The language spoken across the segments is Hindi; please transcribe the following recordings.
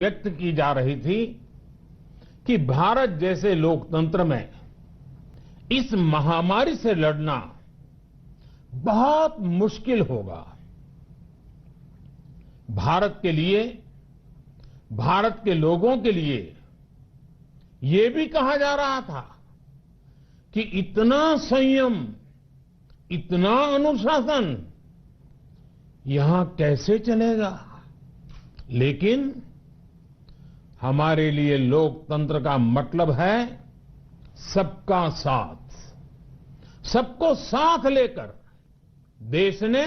व्यक्त की जा रही थी कि भारत जैसे लोकतंत्र में इस महामारी से लड़ना बहुत मुश्किल होगा। भारत के लिए, भारत के लोगों के लिए ये भी कहा जा रहा था कि इतना संयम, इतना अनुशासन यहां कैसे चलेगा। लेकिन हमारे लिए लोकतंत्र का मतलब है सबका साथ। सबको साथ लेकर देश ने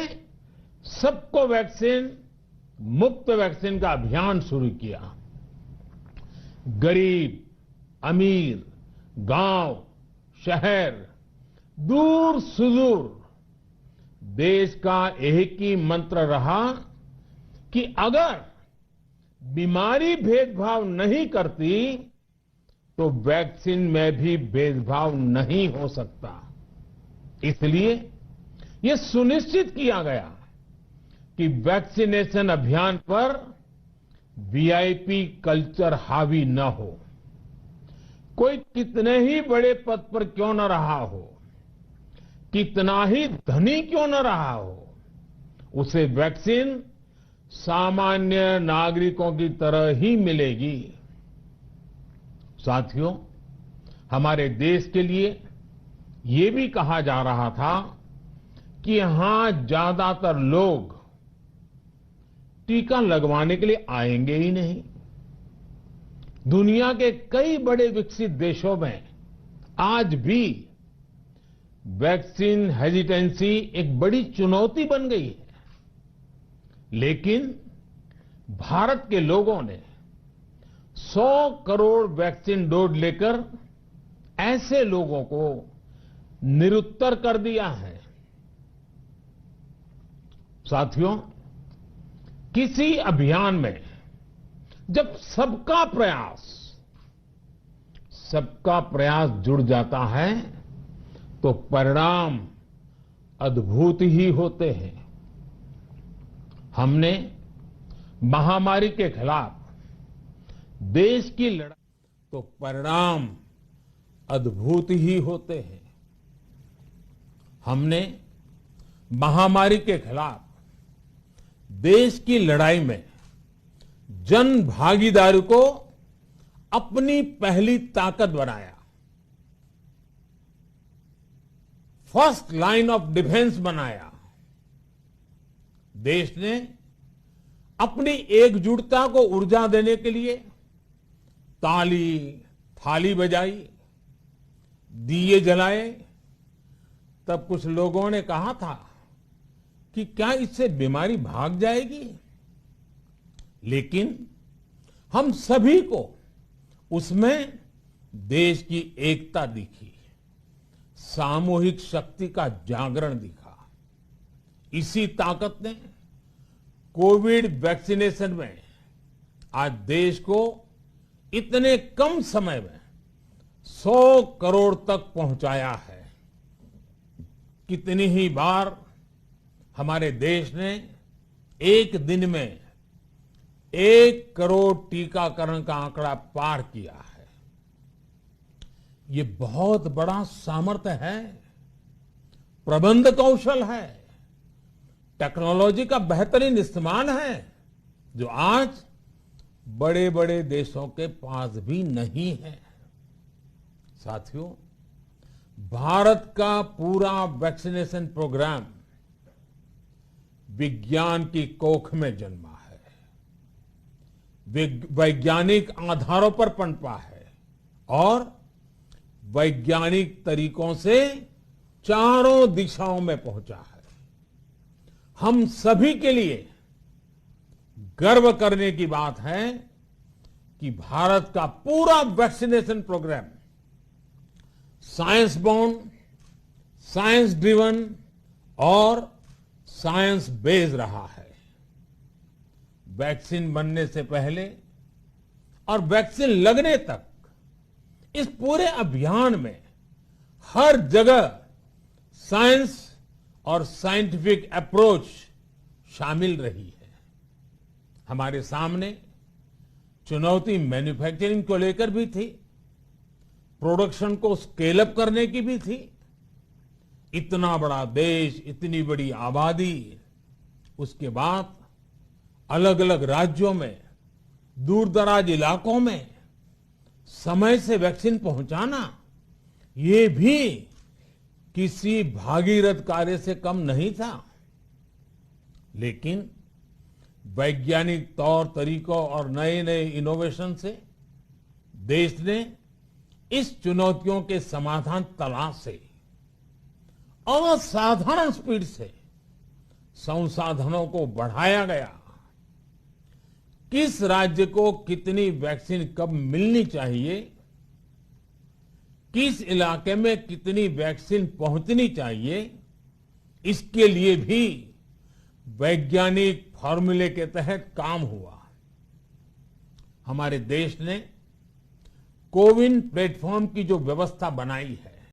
सबको वैक्सीन, मुफ्त वैक्सीन का अभियान शुरू किया। गरीब, अमीर, गांव, शहर, दूर सुदूर, देश का एक ही मंत्र रहा कि अगर बीमारी भेदभाव नहीं करती तो वैक्सीन में भी भेदभाव नहीं हो सकता। इसलिए यह सुनिश्चित किया गया कि वैक्सीनेशन अभियान पर वीआईपी कल्चर हावी न हो। कोई कितने ही बड़े पद पर क्यों न रहा हो, कितना ही धनी क्यों न रहा हो, उसे वैक्सीन सामान्य नागरिकों की तरह ही मिलेगी। साथियों, हमारे देश के लिए ये भी कहा जा रहा था कि यहां ज्यादातर लोग टीका लगवाने के लिए आएंगे ही नहीं। दुनिया के कई बड़े विकसित देशों में आज भी वैक्सीन हेजिटेंसी एक बड़ी चुनौती बन गई है। लेकिन भारत के लोगों ने 100 करोड़ वैक्सीन डोज लेकर ऐसे लोगों को निरुत्तर कर दिया है। साथियों, किसी अभियान में जब सबका प्रयास जुड़ जाता है तो परिणाम अद्भुत ही होते हैं। हमने महामारी के खिलाफ देश की लड़ाई, तो परिणाम अद्भुत ही होते हैं। हमने महामारी के खिलाफ देश की लड़ाई में जन भागीदारी को अपनी पहली ताकत बनाया। फर्स्ट लाइन ऑफ डिफेंस बनाया। देश ने अपनी एकजुटता को ऊर्जा देने के लिए ताली, थाली बजाई, दिए जलाए। तब कुछ लोगों ने कहा था कि क्या इससे बीमारी भाग जाएगी। लेकिन हम सभी को उसमें देश की एकता दिखी, सामूहिक शक्ति का जागरण दिखा। इसी ताकत ने कोविड वैक्सीनेशन में आज देश को इतने कम समय में 100 करोड़ तक पहुंचाया है। कितनी ही बार हमारे देश ने एक दिन में 1 करोड़ टीकाकरण का आंकड़ा पार किया है। ये बहुत बड़ा सामर्थ्य है, प्रबंध कौशल है, टेक्नोलॉजी का बेहतरीन इस्तेमाल है, जो आज बड़े बड़े देशों के पास भी नहीं है। साथियों, भारत का पूरा वैक्सीनेशन प्रोग्राम विज्ञान की कोख में जन्मा है, वैज्ञानिक आधारों पर पनपा है और वैज्ञानिक तरीकों से चारों दिशाओं में पहुंचा है। हम सभी के लिए गर्व करने की बात है कि भारत का पूरा vaccination programme science born, science driven और साइंस बेस्ड रहा है। वैक्सीन बनने से पहले और वैक्सीन लगने तक इस पूरे अभियान में हर जगह साइंस और साइंटिफिक अप्रोच शामिल रही है। हमारे सामने चुनौती मैन्युफैक्चरिंग को लेकर भी थी, प्रोडक्शन को स्केल अप करने की भी थी। इतना बड़ा देश, इतनी बड़ी आबादी, उसके बाद अलग अलग राज्यों में, दूर दराज इलाकों में समय से वैक्सीन पहुंचाना, ये भी किसी भागीरथ कार्य से कम नहीं था। लेकिन वैज्ञानिक तौर तरीकों और नए नए इनोवेशन से देश ने इस चुनौतियों के समाधान तलाशे। असाधारण स्पीड से संसाधनों को बढ़ाया गया। किस राज्य को कितनी वैक्सीन कब मिलनी चाहिए, किस इलाके में कितनी वैक्सीन पहुंचनी चाहिए, इसके लिए भी वैज्ञानिक फॉर्मूले के तहत काम हुआ। हमारे देश ने कोविन प्लेटफॉर्म की जो व्यवस्था बनाई है,